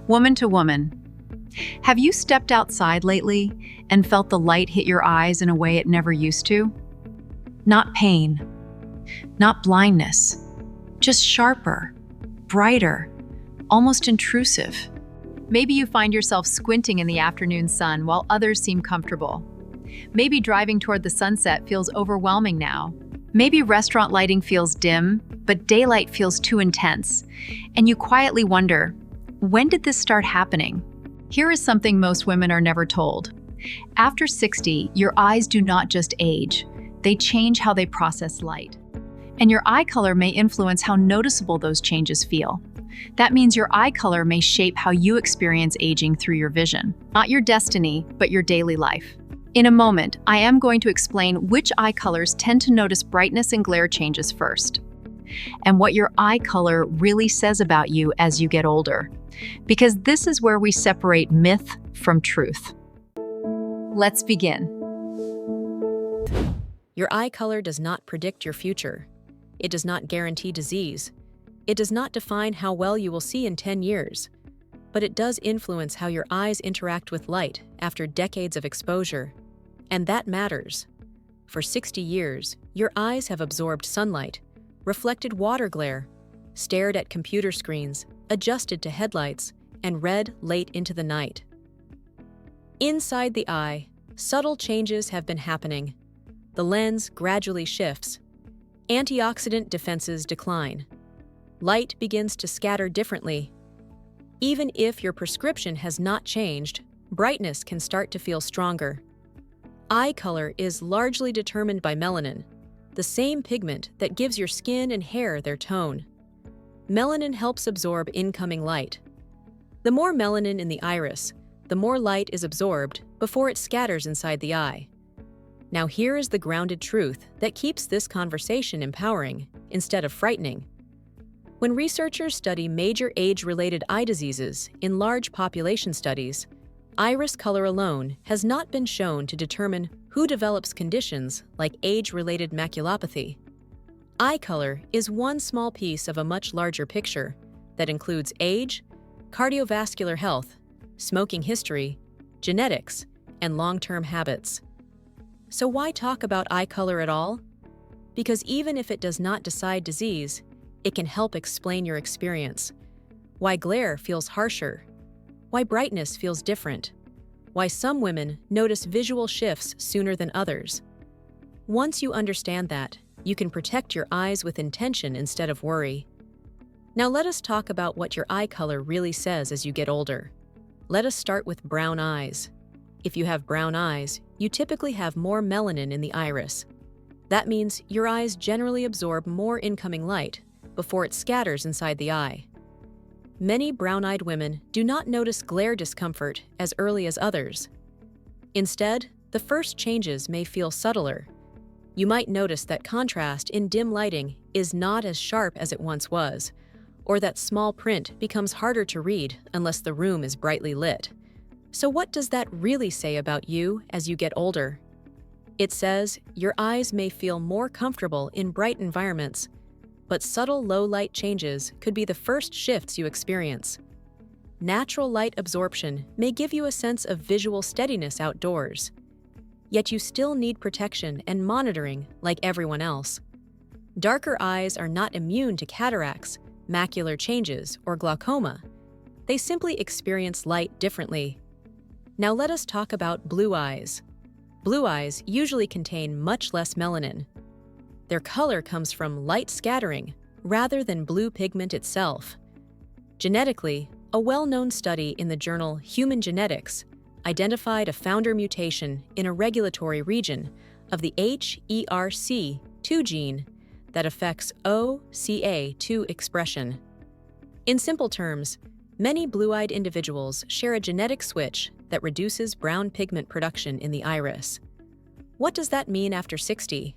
Woman to woman, have you stepped outside lately and felt the light hit your eyes in a way it never used to? Not pain, not blindness, just sharper, brighter, almost intrusive. Maybe you find yourself squinting in the afternoon sun while others seem comfortable. Maybe driving toward the sunset feels overwhelming now. Maybe restaurant lighting feels dim, but daylight feels too intense. And you quietly wonder, when did this start happening? Here is something most women are never told. After 60, your eyes do not just age, they change how they process light. And your eye color may influence how noticeable those changes feel. That means your eye color may shape how you experience aging through your vision. Not your destiny, but your daily life. In a moment, I am going to explain which eye colors tend to notice brightness and glare changes first, and what your eye color really says about you as you get older. Because this is where we separate myth from truth. Let's begin. Your eye color does not predict your future. It does not guarantee disease. It does not define how well you will see in 10 years. But it does influence how your eyes interact with light after decades of exposure. And that matters. For 60 years, your eyes have absorbed sunlight, reflected water glare, stared at computer screens, adjusted to headlights, and read late into the night. Inside the eye, subtle changes have been happening. The lens gradually shifts. Antioxidant defenses decline. Light begins to scatter differently. Even if your prescription has not changed, brightness can start to feel stronger. Eye color is largely determined by melanin, the same pigment that gives your skin and hair their tone. Melanin helps absorb incoming light. The more melanin in the iris, the more light is absorbed before it scatters inside the eye. Now here is the grounded truth that keeps this conversation empowering instead of frightening. When researchers study major age-related eye diseases in large population studies, iris color alone has not been shown to determine who develops conditions like age-related maculopathy. Eye color is one small piece of a much larger picture that includes age, cardiovascular health, smoking history, genetics, and long-term habits. So why talk about eye color at all? Because even if it does not decide disease, it can help explain your experience. Why glare feels harsher. Why brightness feels different. Why some women notice visual shifts sooner than others. Once you understand that, you can protect your eyes with intention instead of worry. Now let us talk about what your eye color really says as you get older. Let us start with brown eyes. If you have brown eyes, you typically have more melanin in the iris. That means your eyes generally absorb more incoming light before it scatters inside the eye. Many brown-eyed women do not notice glare discomfort as early as others. Instead, the first changes may feel subtler. You might notice that contrast in dim lighting is not as sharp as it once was, or that small print becomes harder to read unless the room is brightly lit. So what does that really say about you as you get older? It says your eyes may feel more comfortable in bright environments, but subtle low-light changes could be the first shifts you experience. Natural light absorption may give you a sense of visual steadiness outdoors, yet you still need protection and monitoring like everyone else. Darker eyes are not immune to cataracts, macular changes, or glaucoma. They simply experience light differently. Now let us talk about blue eyes. Blue eyes usually contain much less melanin. Their color comes from light scattering rather than blue pigment itself. Genetically, a well-known study in the journal Human Genetics identified a founder mutation in a regulatory region of the HERC2 gene that affects OCA2 expression. In simple terms, many blue-eyed individuals share a genetic switch that reduces brown pigment production in the iris. What does that mean after 60?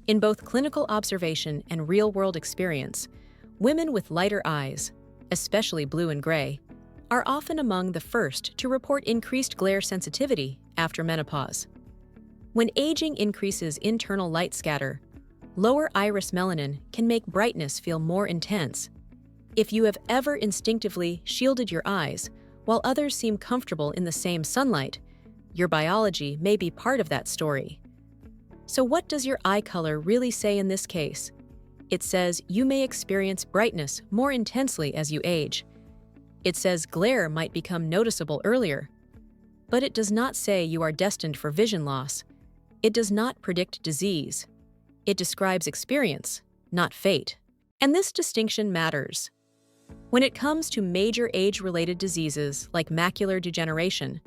In both clinical observation and real-world experience, women with lighter eyes, especially blue and gray, are often among the first to report increased glare sensitivity after menopause. When aging increases internal light scatter, lower iris melanin can make brightness feel more intense. If you have ever instinctively shielded your eyes While others seem comfortable in the same sunlight, your biology may be part of that story. So what does your eye color really say in this case? It says you may experience brightness more intensely as you age. It says glare might become noticeable earlier. But it does not say you are destined for vision loss. It does not predict disease. It describes experience, not fate. And this distinction matters. When it comes to major age-related diseases like macular degeneration,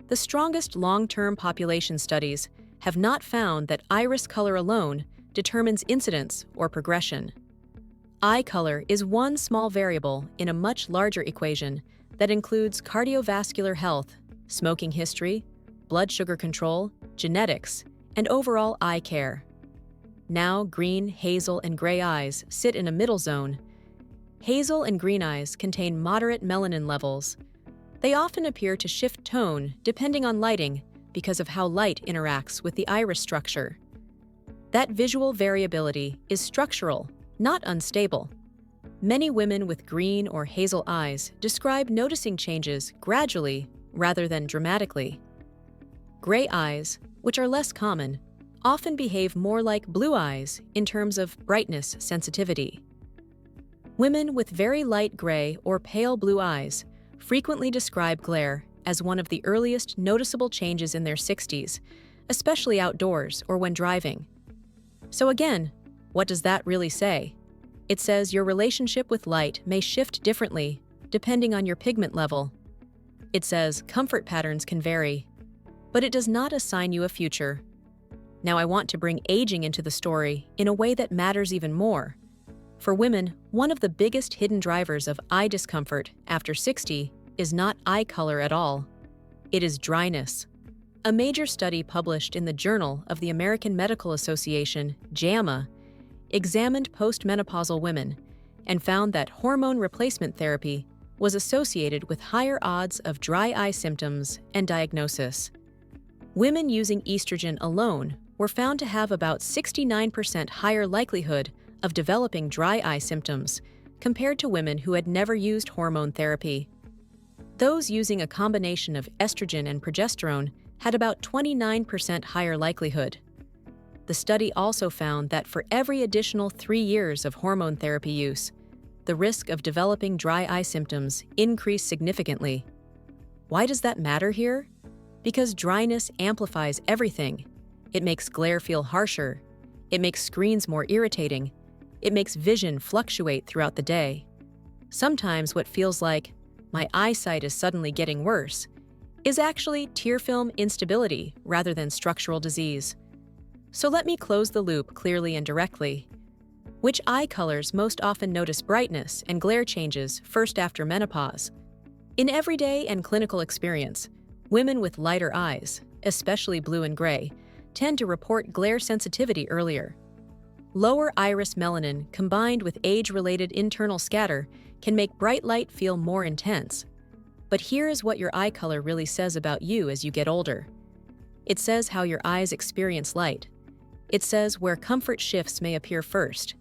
the strongest long-term population studies have not found that iris color alone determines incidence or progression. Eye color is one small variable in a much larger equation that includes cardiovascular health, smoking history, blood sugar control, genetics, and overall eye care. Now, green, hazel, and gray eyes sit in a middle zone. Hazel and green eyes contain moderate melanin levels. They often appear to shift tone depending on lighting because of how light interacts with the iris structure. That visual variability is structural, not unstable. Many women with green or hazel eyes describe noticing changes gradually rather than dramatically. Gray eyes, which are less common, often behave more like blue eyes in terms of brightness sensitivity. Women with very light gray or pale blue eyes frequently describe glare as one of the earliest noticeable changes in their 60s, especially outdoors or when driving. So again, what does that really say? It says your relationship with light may shift differently depending on your pigment level. It says comfort patterns can vary, but it does not assign you a future. Now I want to bring aging into the story in a way that matters even more. For women, one of the biggest hidden drivers of eye discomfort after 60 is not eye color at all. It is dryness. A major study published in the Journal of the American Medical Association, JAMA, examined postmenopausal women and found that hormone replacement therapy was associated with higher odds of dry eye symptoms and diagnosis. Women using estrogen alone were found to have about 69% higher likelihood of developing dry eye symptoms compared to women who had never used hormone therapy. Those using a combination of estrogen and progesterone had about 29% higher likelihood. The study also found that for every additional 3 years of hormone therapy use, the risk of developing dry eye symptoms increased significantly. Why does that matter here? Because dryness amplifies everything. It makes glare feel harsher. It makes screens more irritating. It makes vision fluctuate throughout the day. Sometimes what feels like, my eyesight is suddenly getting worse, is actually tear film instability rather than structural disease. So let me close the loop clearly and directly. Which eye colors most often notice brightness and glare changes first after menopause? In everyday and clinical experience, women with lighter eyes, especially blue and gray, tend to report glare sensitivity earlier. Lower iris melanin combined with age-related internal scatter can make bright light feel more intense. But here is what your eye color really says about you as you get older. It says how your eyes experience light. It says where comfort shifts may appear first.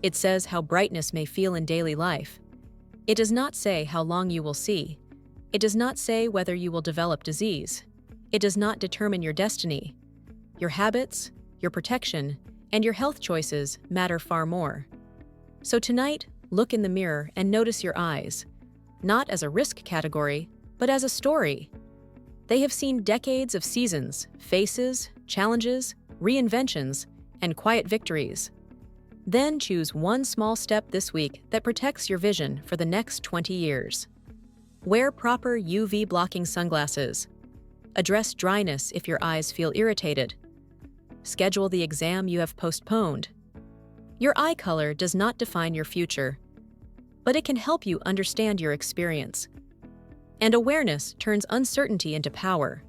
It says how brightness may feel in daily life. It does not say how long you will see. It does not say whether you will develop disease. It does not determine your destiny. Your habits, your protection, and your health choices matter far more. So tonight, look in the mirror and notice your eyes, not as a risk category, but as a story. They have seen decades of seasons, faces, challenges, reinventions, and quiet victories. Then choose one small step this week that protects your vision for the next 20 years. Wear proper UV blocking sunglasses. Address dryness if your eyes feel irritated. Schedule the exam you have postponed. Your eye color does not define your future, but it can help you understand your experience. And awareness turns uncertainty into power.